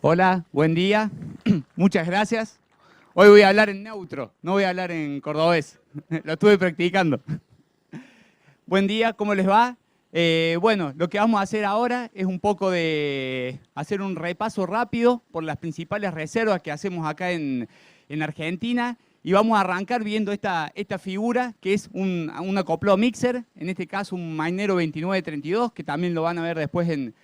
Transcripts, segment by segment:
Hola, buen día. Muchas gracias. Hoy voy a hablar en neutro, no voy a hablar en cordobés. Lo estuve practicando. Buen día, ¿cómo les va? Bueno, lo que vamos a hacer ahora es un poco de hacer un repaso rápido por las principales reservas que hacemos acá en Argentina. Y vamos a arrancar viendo esta figura, que es un acoplado mixer, en este caso un Mainero 2932, que también lo van a ver después en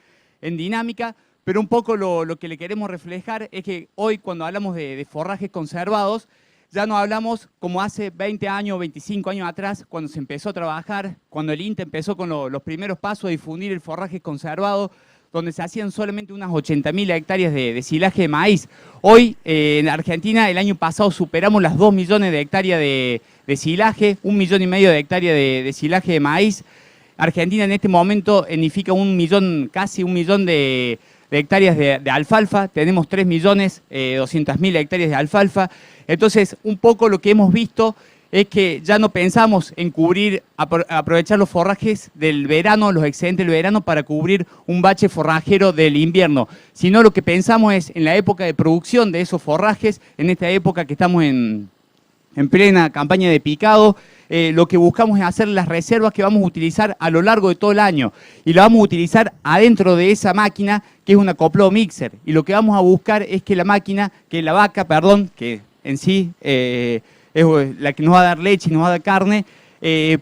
dinámica. Pero un poco lo que le queremos reflejar es que hoy, cuando hablamos de forrajes conservados, ya no hablamos como hace 20 años, 25 años atrás, cuando se empezó a trabajar, cuando el INTA empezó con los primeros pasos a difundir el forraje conservado, donde se hacían solamente unas 80.000 hectáreas de silaje de maíz. Hoy, en Argentina, el año pasado superamos las 2 millones de hectáreas de silaje, 1,5 millones de hectáreas de silaje de maíz. Argentina en este momento edifica casi 1 millón de hectáreas de alfalfa, tenemos 3.200.000 hectáreas de alfalfa. Entonces, un poco lo que hemos visto es que ya no pensamos en aprovechar los forrajes del verano, los excedentes del verano, para cubrir un bache forrajero del invierno, sino lo que pensamos es en la época de producción de esos forrajes, en esta época que estamos en plena campaña de picado. Lo que buscamos es hacer las reservas que vamos a utilizar a lo largo de todo el año. Y la vamos a utilizar adentro de esa máquina, que es un acoplado mixer. Y lo que vamos a buscar es que la vaca, que en sí es la que nos va a dar leche y nos va a dar carne,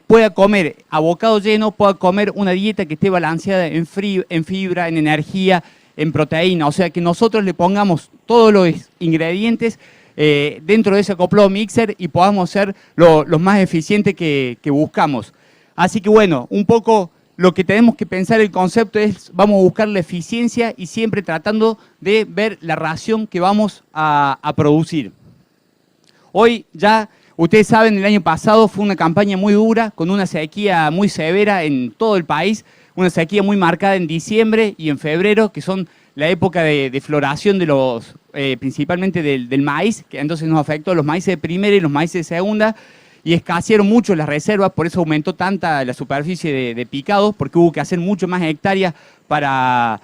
pueda comer a bocado lleno, pueda comer una dieta que esté balanceada en fibra, en energía, en proteína. O sea, que nosotros le pongamos todos los ingredientes dentro de ese acoplado mixer y podamos ser los más eficientes que buscamos. Así que bueno, un poco lo que tenemos que pensar el concepto es, vamos a buscar la eficiencia y siempre tratando de ver la ración que vamos a producir. Hoy ya, ustedes saben, el año pasado fue una campaña muy dura, con una sequía muy severa en todo el país, una sequía muy marcada en diciembre y en febrero, que son la época de floración de principalmente del maíz, que entonces nos afectó a los maíces de primera y los maíces de segunda, y escasearon mucho las reservas, por eso aumentó tanta la superficie de picado, porque hubo que hacer mucho más hectáreas para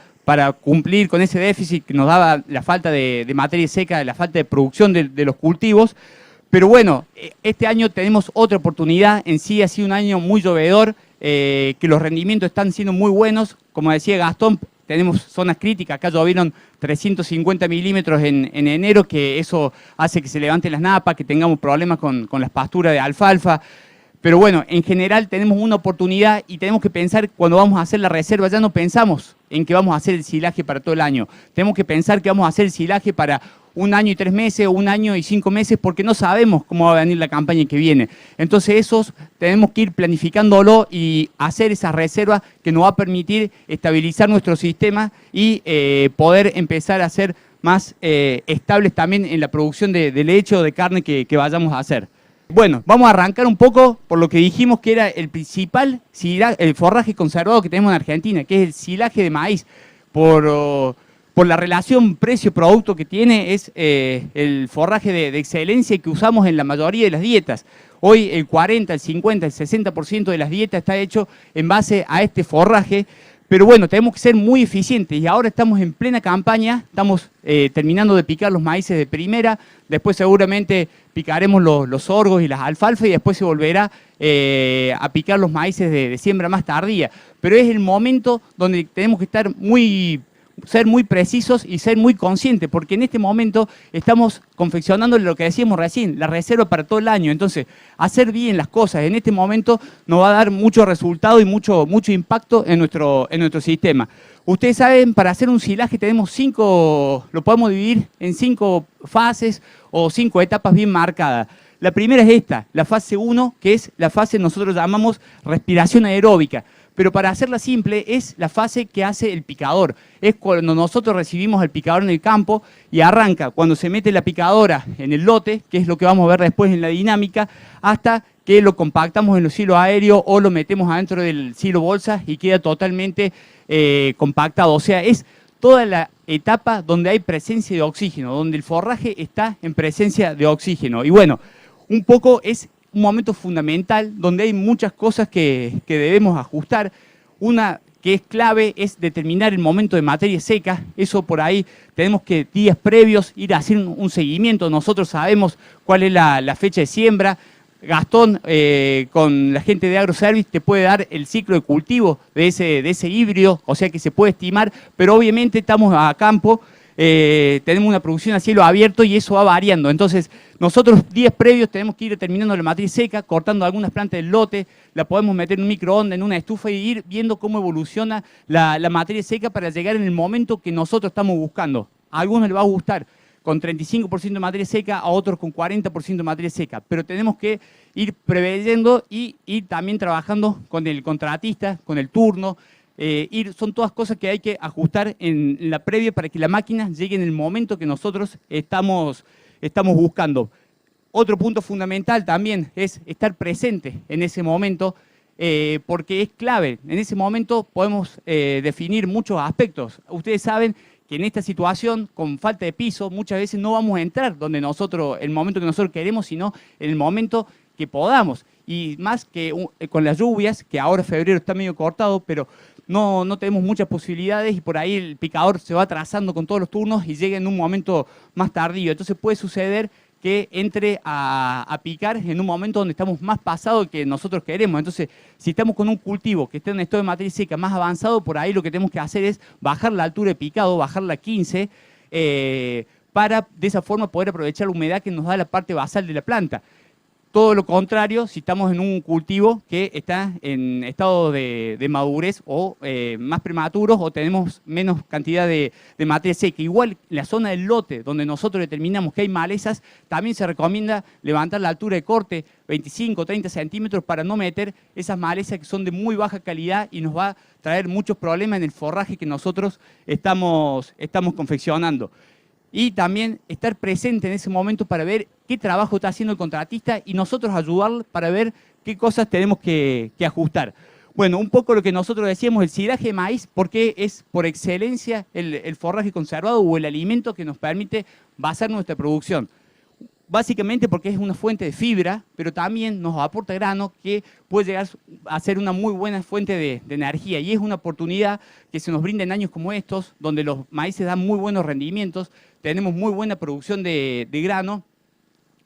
cumplir con ese déficit que nos daba la falta de materia seca, la falta de producción de los cultivos. Pero bueno, este año tenemos otra oportunidad. En sí ha sido un año muy llovedor, que los rendimientos están siendo muy buenos. Como decía Gastón, tenemos zonas críticas. Acá llovieron 350 milímetros en enero, que eso hace que se levanten las napas, que tengamos problemas con las pasturas de alfalfa. Pero bueno, en general tenemos una oportunidad y tenemos que pensar, cuando vamos a hacer la reserva, ya no pensamos en que vamos a hacer el silaje para todo el año. Tenemos que pensar que vamos a hacer el silaje para 1 año y 3 meses o 1 año y 5 meses, porque no sabemos cómo va a venir la campaña que viene. Entonces tenemos que ir planificándolo y hacer esas reservas que nos va a permitir estabilizar nuestro sistema y poder empezar a ser más estables también en la producción de leche o de carne que vayamos a hacer. Bueno, vamos a arrancar un poco por lo que dijimos que era el principal el forraje conservado que tenemos en Argentina, que es el silaje de maíz. Por la relación precio-producto que tiene, es el forraje de excelencia que usamos en la mayoría de las dietas. Hoy el 40, el 50, el 60% de las dietas está hecho en base a este forraje. Pero bueno, tenemos que ser muy eficientes y ahora estamos en plena campaña, estamos terminando de picar los maíces de primera, después seguramente picaremos los sorgos y las alfalfas y después se volverá a picar los maíces de siembra más tardía. Pero es el momento donde tenemos que ser muy precisos y ser muy conscientes, porque en este momento estamos confeccionando lo que decíamos recién, la reserva para todo el año. Entonces, hacer bien las cosas en este momento nos va a dar mucho resultado y mucho impacto en nuestro sistema. Ustedes saben, para hacer un silaje tenemos lo podemos dividir en 5 fases o 5 etapas bien marcadas. La primera es esta, la fase 1, que es la fase que nosotros llamamos respiración aeróbica. Pero para hacerla simple, es la fase que hace el picador. Es cuando nosotros recibimos el picador en el campo y arranca cuando se mete la picadora en el lote, que es lo que vamos a ver después en la dinámica, hasta que lo compactamos en los silos aéreos o lo metemos adentro del silo bolsa y queda totalmente compactado. O sea, es toda la etapa donde hay presencia de oxígeno, donde el forraje está en presencia de oxígeno. Y bueno, un poco es un momento fundamental donde hay muchas cosas que debemos ajustar. Una que es clave es determinar el momento de materia seca. Eso por ahí tenemos que días previos ir a hacer un seguimiento. Nosotros sabemos cuál es la fecha de siembra. Gastón, con la gente de AgroService, te puede dar el ciclo de cultivo de ese híbrido, o sea que se puede estimar, pero obviamente estamos a campo, tenemos una producción a cielo abierto y eso va variando. Entonces, nosotros días previos tenemos que ir terminando la materia seca, cortando algunas plantas del lote, la podemos meter en un microondas, en una estufa y ir viendo cómo evoluciona la materia seca para llegar en el momento que nosotros estamos buscando. A algunos les va a gustar con 35% de materia seca, a otros con 40% de materia seca. Pero tenemos que ir preveyendo y ir también trabajando con el contratista, con el turno. Son todas cosas que hay que ajustar en la previa para que la máquina llegue en el momento que nosotros estamos buscando. Otro punto fundamental también es estar presente en ese momento, porque es clave. En ese momento podemos definir muchos aspectos. Ustedes saben que en esta situación, con falta de piso, muchas veces no vamos a entrar donde el momento que nosotros queremos, sino en el momento que podamos. Y más que con las lluvias, que ahora febrero está medio cortado, pero no tenemos muchas posibilidades y por ahí el picador se va atrasando con todos los turnos y llega en un momento más tardío. Entonces puede suceder que entre a picar en un momento donde estamos más pasados que nosotros queremos. Entonces, si estamos con un cultivo que está en estado de materia seca más avanzado, por ahí lo que tenemos que hacer es bajar la altura de picado, bajarla a 15, para de esa forma poder aprovechar la humedad que nos da la parte basal de la planta. Todo lo contrario, si estamos en un cultivo que está en estado de madurez o más prematuros o tenemos menos cantidad de materia seca. Igual en la zona del lote donde nosotros determinamos que hay malezas, también se recomienda levantar la altura de corte 25 o 30 centímetros para no meter esas malezas que son de muy baja calidad y nos va a traer muchos problemas en el forraje que nosotros estamos confeccionando. Y también estar presente en ese momento para ver qué trabajo está haciendo el contratista y nosotros ayudarle para ver qué cosas tenemos que ajustar. Bueno, un poco lo que nosotros decíamos, el silaje de maíz, porque es por excelencia el forraje conservado o el alimento que nos permite basar nuestra producción. Básicamente porque es una fuente de fibra, pero también nos aporta grano que puede llegar a ser una muy buena fuente de energía. Y es una oportunidad que se nos brinda en años como estos, donde los maíces dan muy buenos rendimientos, tenemos muy buena producción de grano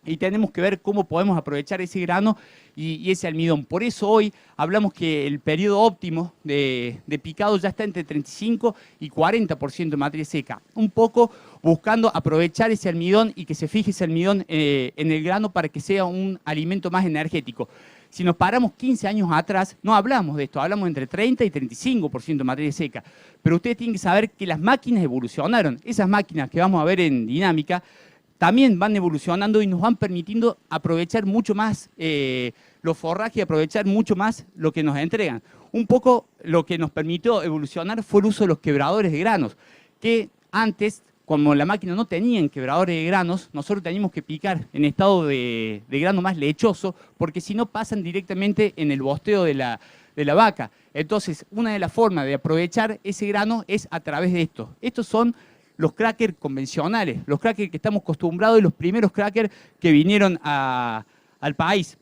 y tenemos que ver cómo podemos aprovechar ese grano y ese almidón. Por eso hoy hablamos que el periodo óptimo de picado ya está entre 35 y 40% de materia seca. Un poco buscando aprovechar ese almidón y que se fije ese almidón en el grano para que sea un alimento más energético. Si nos paramos 15 años atrás, no hablamos de esto, hablamos entre 30 y 35% de materia seca. Pero ustedes tienen que saber que las máquinas evolucionaron. Esas máquinas que vamos a ver en dinámica también van evolucionando y nos van permitiendo aprovechar mucho más los forrajes y aprovechar mucho más lo que nos entregan. Un poco lo que nos permitió evolucionar fue el uso de los quebradores de granos, que antes, como la máquina no tenía quebradores de granos, nosotros teníamos que picar en estado de grano más lechoso, porque si no pasan directamente en el bosteo de la vaca. Entonces, una de las formas de aprovechar ese grano es a través de esto. Estos son los crackers convencionales, los crackers que estamos acostumbrados y los primeros crackers que vinieron al país.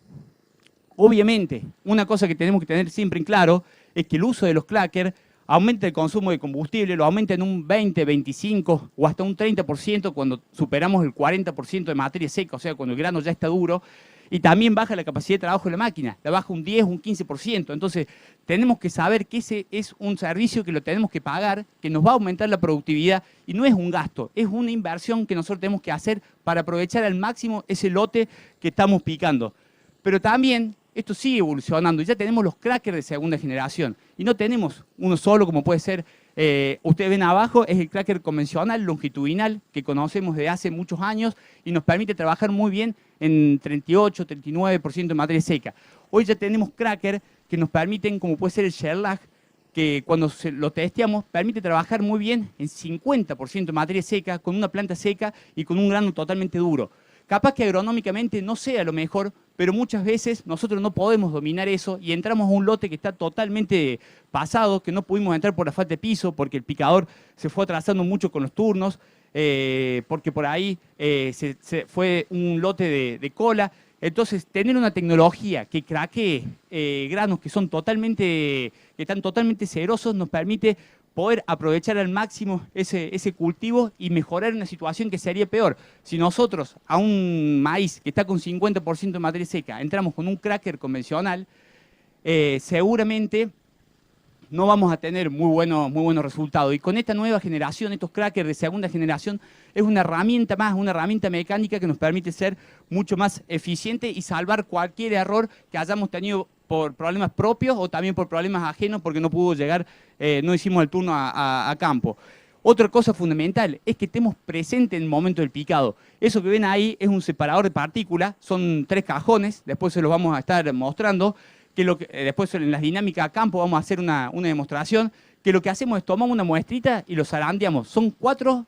Obviamente, una cosa que tenemos que tener siempre en claro es que el uso de los crackers aumenta el consumo de combustible, lo aumenta en un 20, 25 o hasta un 30% cuando superamos el 40% de materia seca, o sea, cuando el grano ya está duro, y también baja la capacidad de trabajo de la máquina, la baja un 10, un 15%. Entonces, tenemos que saber que ese es un servicio que lo tenemos que pagar, que nos va a aumentar la productividad y no es un gasto, es una inversión que nosotros tenemos que hacer para aprovechar al máximo ese lote que estamos picando. Pero también esto sigue evolucionando y ya tenemos los crackers de segunda generación y no tenemos uno solo como puede ser, ustedes ven abajo, es el cracker convencional, longitudinal, que conocemos de hace muchos años y nos permite trabajar muy bien en 38, 39% de materia seca. Hoy ya tenemos crackers que nos permiten, como puede ser el Sherlock, que cuando lo testeamos permite trabajar muy bien en 50% de materia seca, con una planta seca y con un grano totalmente duro. Capaz que agronómicamente no sea lo mejor, pero muchas veces nosotros no podemos dominar eso y entramos a un lote que está totalmente pasado, que no pudimos entrar por la falta de piso, porque el picador se fue atrasando mucho con los turnos, porque por ahí fue un lote de cola. Entonces, tener una tecnología que craquee granos que están totalmente cerosos nos permite poder aprovechar al máximo ese cultivo y mejorar una situación que sería peor. Si nosotros a un maíz que está con 50% de materia seca entramos con un cracker convencional, seguramente no vamos a tener muy buenos resultados. Y con esta nueva generación, estos crackers de segunda generación, es una herramienta más, una herramienta mecánica que nos permite ser mucho más eficiente y salvar cualquier error que hayamos tenido por problemas propios o también por problemas ajenos porque no pudo llegar, no hicimos el turno a campo. Otra cosa fundamental es que estemos presentes en el momento del picado. Eso que ven ahí es un separador de partículas, son 3 cajones, después se los vamos a estar mostrando, después en las dinámicas a campo vamos a hacer una demostración, que lo que hacemos es tomamos una muestrita y lo zarandeamos. Son 4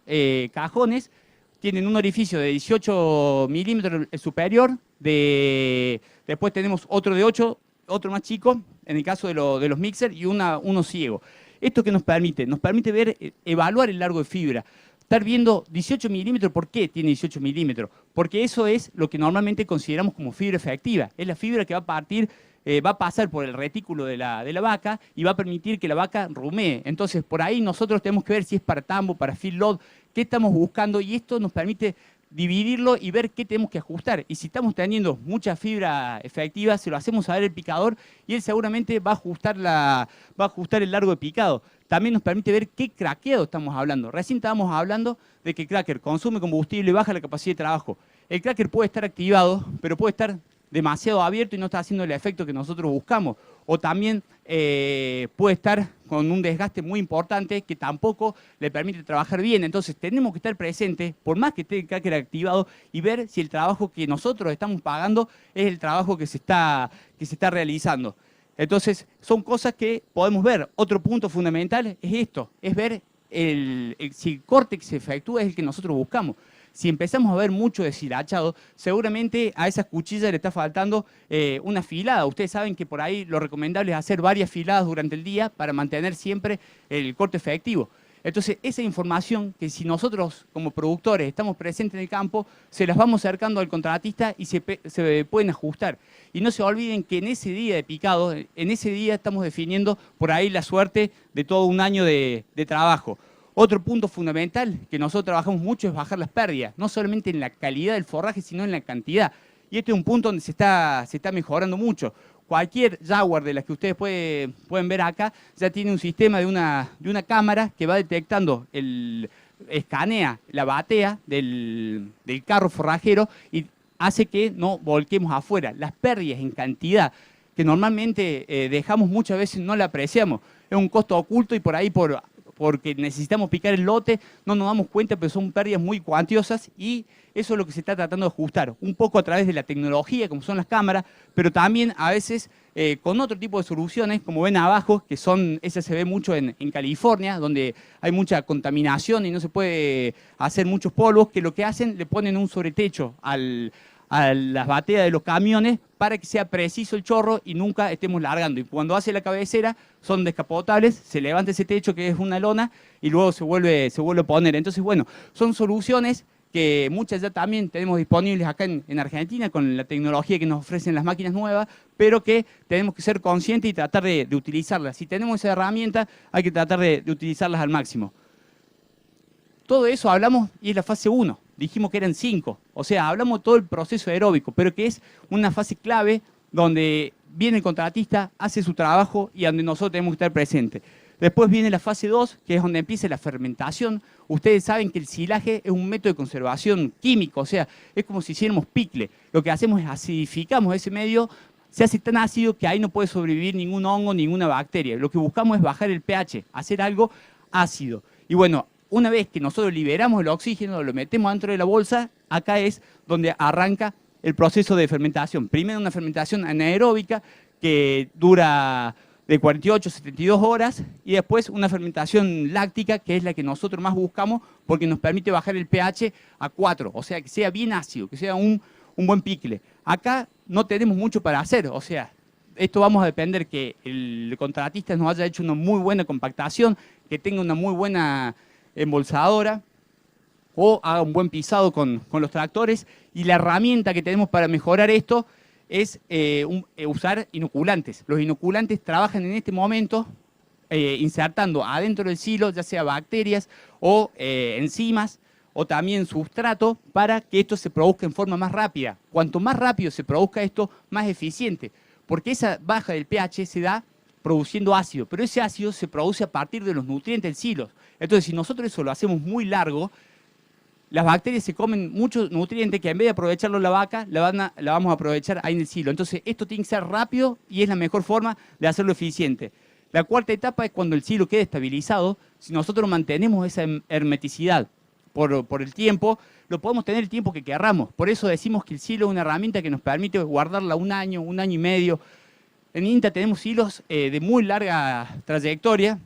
cajones, tienen un orificio de 18 milímetros superior, después tenemos otro de 8, otro más chico, en el caso de los mixers, y uno ciego. ¿Esto qué nos permite? Nos permite ver, evaluar el largo de fibra. Estar viendo 18 milímetros, ¿por qué tiene 18 milímetros? Porque eso es lo que normalmente consideramos como fibra efectiva. Es la fibra que va a partir, va a pasar por el retículo de la vaca y va a permitir que la vaca rumee. Entonces, por ahí nosotros tenemos que ver si es para tambo, para feedlot, qué estamos buscando, y esto nos permite dividirlo y ver qué tenemos que ajustar. Y si estamos teniendo mucha fibra efectiva, se lo hacemos saber al picador y él seguramente va a ajustar el largo de picado. También nos permite ver qué craqueado estamos hablando. Recién estábamos hablando de que el cracker consume combustible y baja la capacidad de trabajo. El cracker puede estar activado, pero puede estar demasiado abierto y no está haciendo el efecto que nosotros buscamos. O también puede estar con un desgaste muy importante que tampoco le permite trabajar bien. Entonces tenemos que estar presentes, por más que esté el cracker activado, y ver si el trabajo que nosotros estamos pagando es el trabajo que se está realizando. Entonces son cosas que podemos ver. Otro punto fundamental es esto, es ver si el corte que se efectúa es el que nosotros buscamos. Si empezamos a ver mucho deshilachado, seguramente a esas cuchillas le está faltando una afilada. Ustedes saben que por ahí lo recomendable es hacer varias afiladas durante el día para mantener siempre el corte efectivo. Entonces, esa información que si nosotros como productores estamos presentes en el campo, se las vamos acercando al contratista y se pueden ajustar. Y no se olviden que en ese día de picado, en ese día estamos definiendo por ahí la suerte de todo un año de trabajo. Otro punto fundamental que nosotros trabajamos mucho es bajar las pérdidas, no solamente en la calidad del forraje, sino en la cantidad. Y este es un punto donde se está mejorando mucho. Cualquier Jaguar de las que ustedes pueden ver acá ya tiene un sistema de una cámara que va detectando, escanea la batea del carro forrajero y hace que no volquemos afuera. Las pérdidas en cantidad que normalmente dejamos muchas veces no la apreciamos. Es un costo oculto y por ahí porque necesitamos picar el lote, no nos damos cuenta, pero son pérdidas muy cuantiosas y eso es lo que se está tratando de ajustar, un poco a través de la tecnología, como son las cámaras, pero también a veces con otro tipo de soluciones, como ven abajo, que esa se ve mucho en California, donde hay mucha contaminación y no se puede hacer muchos polvos, que lo que hacen, le ponen un sobretecho a las bateas de los camiones para que sea preciso el chorro y nunca estemos largando. Y cuando hace la cabecera, son descapotables, se levanta ese techo que es una lona y luego se vuelve a poner. Entonces, bueno, son soluciones que muchas ya también tenemos disponibles acá en Argentina con la tecnología que nos ofrecen las máquinas nuevas, pero que tenemos que ser conscientes y tratar de utilizarlas. Si tenemos esa herramienta, hay que tratar de utilizarlas al máximo. Todo eso hablamos y es la fase 1. Dijimos que eran 5. O sea, hablamos de todo el proceso aeróbico, pero que es una fase clave donde viene el contratista, hace su trabajo y donde nosotros tenemos que estar presentes. Después viene la fase 2, que es donde empieza la fermentación. Ustedes saben que el silaje es un método de conservación químico, o sea, es como si hiciéramos picle. Lo que hacemos es acidificamos ese medio, se hace tan ácido que ahí no puede sobrevivir ningún hongo, ninguna bacteria. Lo que buscamos es bajar el pH, hacer algo ácido. Y bueno, una vez que nosotros liberamos el oxígeno, lo metemos dentro de la bolsa, acá es donde arranca el proceso de fermentación. Primero una fermentación anaeróbica que dura de 48 a 72 horas y después una fermentación láctica que es la que nosotros más buscamos porque nos permite bajar el pH a 4, o sea, que sea bien ácido, que sea un buen picle. Acá no tenemos mucho para hacer, o sea, esto vamos a depender que el contratista nos haya hecho una muy buena compactación, que tenga una muy buena embolsadora. o haga un buen pisado con los tractores. Y la herramienta que tenemos para mejorar esto es usar inoculantes. Los inoculantes trabajan en este momento insertando adentro del silo, ya sea bacterias o enzimas, o también sustrato, para que esto se produzca en forma más rápida. Cuanto más rápido se produzca esto, más eficiente, porque esa baja del pH se da produciendo ácido, pero ese ácido se produce a partir de los nutrientes del silo. Entonces, si nosotros eso lo hacemos muy largo, las bacterias se comen muchos nutrientes que en vez de aprovecharlo la vaca, la vamos a aprovechar ahí en el silo. Entonces, esto tiene que ser rápido y es la mejor forma de hacerlo eficiente. La cuarta etapa es cuando el silo quede estabilizado. Si nosotros mantenemos esa hermeticidad por el tiempo, lo podemos tener el tiempo que querramos. Por eso decimos que el silo es una herramienta que nos permite guardarla un año y medio. En INTA tenemos silos de muy larga trayectoria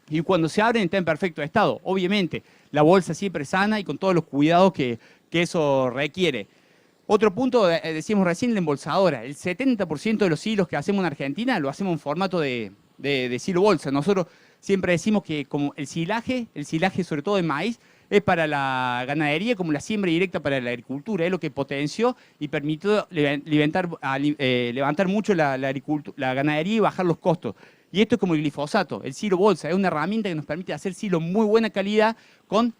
y cuando se abren está en perfecto estado. Obviamente, la bolsa siempre sana y con todos los cuidados que eso requiere. Otro punto, decíamos recién, la embolsadora. El 70% de los silos que hacemos en Argentina lo hacemos en formato de silo bolsa. Nosotros siempre decimos que como el silaje sobre todo de maíz, es para la ganadería como la siembra directa para la agricultura. Es lo que potenció y permitió levantar mucho la ganadería y bajar los costos. Y esto es como el glifosato, el silo bolsa. Es una herramienta que nos permite hacer silo muy buena calidad con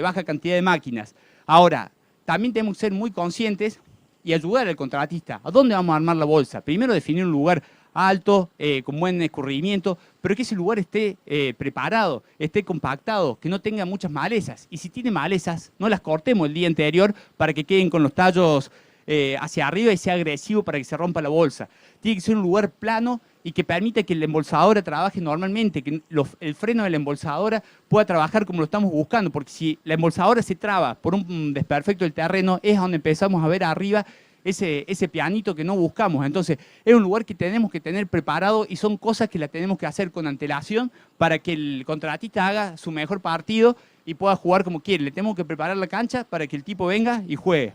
baja cantidad de máquinas. Ahora, también tenemos que ser muy conscientes y ayudar al contratista. ¿A dónde vamos a armar la bolsa? Primero definir un lugar alto, con buen escurrimiento, pero que ese lugar esté preparado, esté compactado, que no tenga muchas malezas. Y si tiene malezas, no las cortemos el día anterior para que queden con los tallos hacia arriba y sea agresivo para que se rompa la bolsa. Tiene que ser un lugar plano y que permita que la embolsadora trabaje normalmente, que el freno de la embolsadora pueda trabajar como lo estamos buscando, porque si la embolsadora se traba por un desperfecto del terreno, es donde empezamos a ver arriba ese pianito que no buscamos. Entonces, es un lugar que tenemos que tener preparado y son cosas que las tenemos que hacer con antelación para que el contratista haga su mejor partido y pueda jugar como quiere. Le tenemos que preparar la cancha para que el tipo venga y juegue.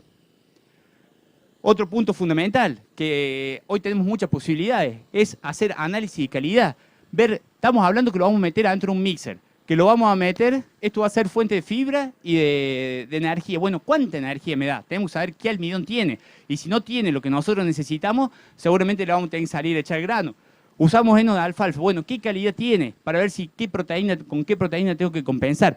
Otro punto fundamental, que hoy tenemos muchas posibilidades, es hacer análisis de calidad. Estamos hablando que lo vamos a meter adentro de un mixer, que lo vamos a meter, esto va a ser fuente de fibra y de energía. Bueno, ¿cuánta energía me da? Tenemos que saber qué almidón tiene. Y si no tiene lo que nosotros necesitamos, seguramente le vamos a tener que salir a echar grano. Usamos heno de alfalfa. Bueno, ¿qué calidad tiene? Para ver si con qué proteína tengo que compensar.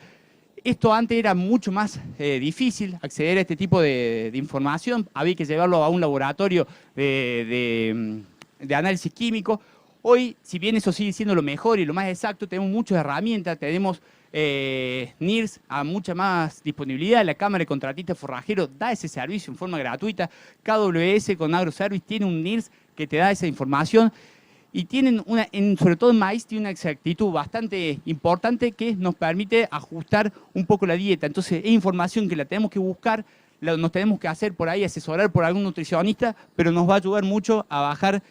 Esto antes era mucho más difícil acceder a este tipo de información. Había que llevarlo a un laboratorio de análisis químico. Hoy, si bien eso sigue siendo lo mejor y lo más exacto, tenemos muchas herramientas, tenemos NIRS a mucha más disponibilidad. La Cámara de Contratistas Forrajeros da ese servicio en forma gratuita. KWS con AgroService tiene un NIRS que te da esa información. Y tienen sobre todo en maíz, tiene una exactitud bastante importante que nos permite ajustar un poco la dieta. Entonces, es información que la tenemos que buscar, nos tenemos que hacer por ahí, asesorar por algún nutricionista, pero nos va a ayudar mucho a bajar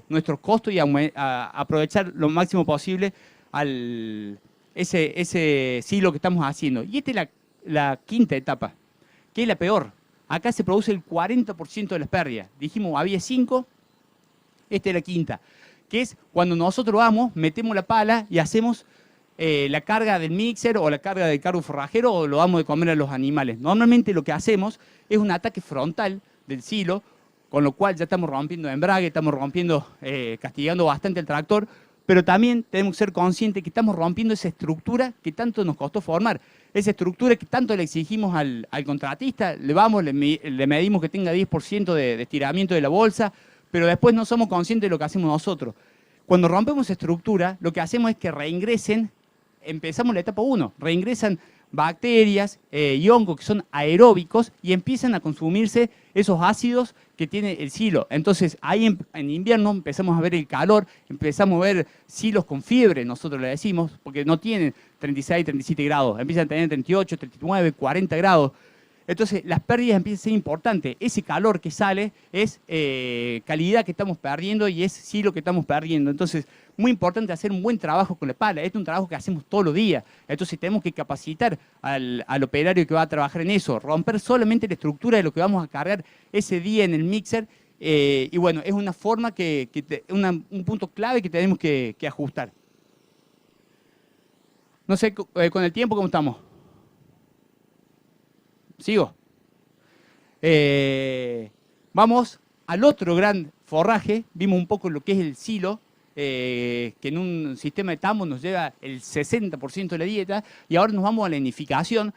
nuestros costos y a aprovechar lo máximo posible ese silo que estamos haciendo. Y esta es la quinta etapa, que es la peor. Acá se produce el 40% de las pérdidas. Dijimos, había 5. Esta es la quinta, que es cuando nosotros metemos la pala y hacemos la carga del mixer o la carga del cargo forrajero o lo damos de comer a los animales. Normalmente lo que hacemos es un ataque frontal del silo, con lo cual ya estamos rompiendo embrague, estamos castigando bastante el tractor, pero también tenemos que ser conscientes que estamos rompiendo esa estructura que tanto nos costó formar, esa estructura que tanto le exigimos al contratista, le medimos que tenga 10% de estiramiento de la bolsa, pero después no somos conscientes de lo que hacemos nosotros. Cuando rompemos estructura, lo que hacemos es que empezamos la etapa 1, reingresan bacterias y hongos que son aeróbicos y empiezan a consumirse esos ácidos que tiene el silo. Entonces, ahí en invierno empezamos a ver el calor, empezamos a ver silos con fiebre, nosotros le decimos, porque no tienen 36, 37 grados, empiezan a tener 38, 39, 40 grados. Entonces, las pérdidas empiezan a ser importantes. Ese calor que sale es calidad que estamos perdiendo y es silo que estamos perdiendo. Entonces, muy importante hacer un buen trabajo con la pala. Este es un trabajo que hacemos todos los días. Entonces, tenemos que capacitar al operario que va a trabajar en eso. Romper solamente la estructura de lo que vamos a cargar ese día en el mixer. Y bueno, es una forma un punto clave que tenemos que ajustar. No sé, con el tiempo, ¿cómo estamos? ¿Sigo? Vamos al otro gran forraje. Vimos un poco lo que es el silo, que en un sistema de tambos nos lleva el 60% de la dieta. Y ahora nos vamos a la nidificación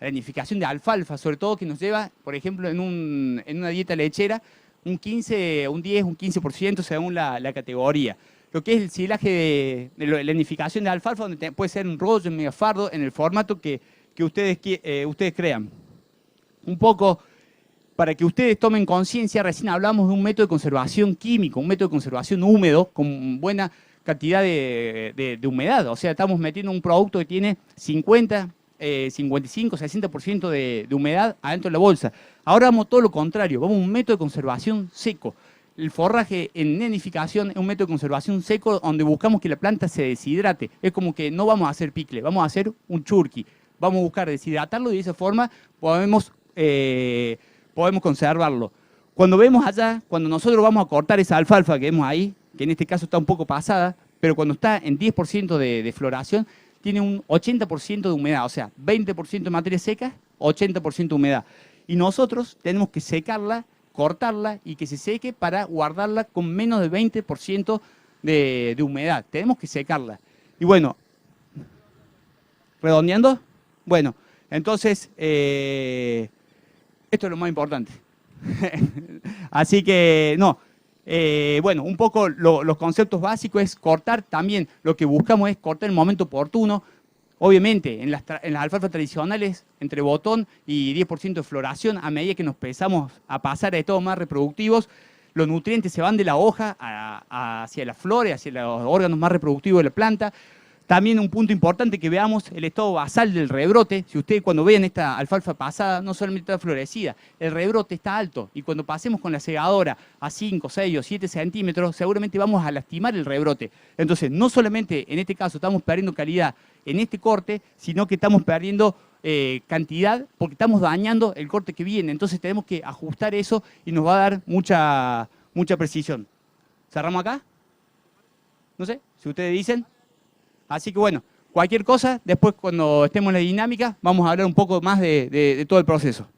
de alfalfa, sobre todo, que nos lleva, por ejemplo, en una dieta lechera, un 15, un 10, un 15% según la categoría. Lo que es el silaje de la nidificación de alfalfa, donde puede ser un rollo, un megafardo, en el formato que ustedes crean. Un poco para que ustedes tomen conciencia, recién hablamos de un método de conservación químico, un método de conservación húmedo, con buena cantidad de humedad. O sea, estamos metiendo un producto que tiene 50, 55, 60% de humedad adentro de la bolsa. Ahora vamos todo lo contrario, vamos a un método de conservación seco. El forraje en nidificación es un método de conservación seco donde buscamos que la planta se deshidrate. Es como que no vamos a hacer picle, vamos a hacer un churqui. Vamos a buscar deshidratarlo y de esa forma podemos conservarlo. Cuando vemos allá, cuando nosotros vamos a cortar esa alfalfa que vemos ahí, que en este caso está un poco pasada, pero cuando está en 10% de floración, tiene un 80% de humedad, o sea, 20% de materia seca, 80% de humedad. Y nosotros tenemos que secarla, cortarla y que se seque para guardarla con menos de 20% de humedad. Tenemos que secarla. Y bueno, redondeando, bueno, entonces, esto es lo más importante. Así que, no. Bueno, un poco los conceptos básicos es cortar también. Lo que buscamos es cortar en el momento oportuno. Obviamente, en las alfalfas tradicionales, entre botón y 10% de floración, a medida que nos empezamos a pasar a estados más reproductivos, los nutrientes se van de la hoja hacia las flores, hacia los órganos más reproductivos de la planta. También un punto importante que veamos el estado basal del rebrote. Si ustedes cuando vean esta alfalfa pasada, no solamente está florecida, el rebrote está alto. Y cuando pasemos con la segadora a 5, 6 o 7 centímetros, seguramente vamos a lastimar el rebrote. Entonces, no solamente en este caso estamos perdiendo calidad en este corte, sino que estamos perdiendo cantidad porque estamos dañando el corte que viene. Entonces tenemos que ajustar eso y nos va a dar mucha precisión. ¿Cerramos acá? No sé, si ustedes dicen. Así que bueno, cualquier cosa, después cuando estemos en la dinámica, vamos a hablar un poco más de todo el proceso.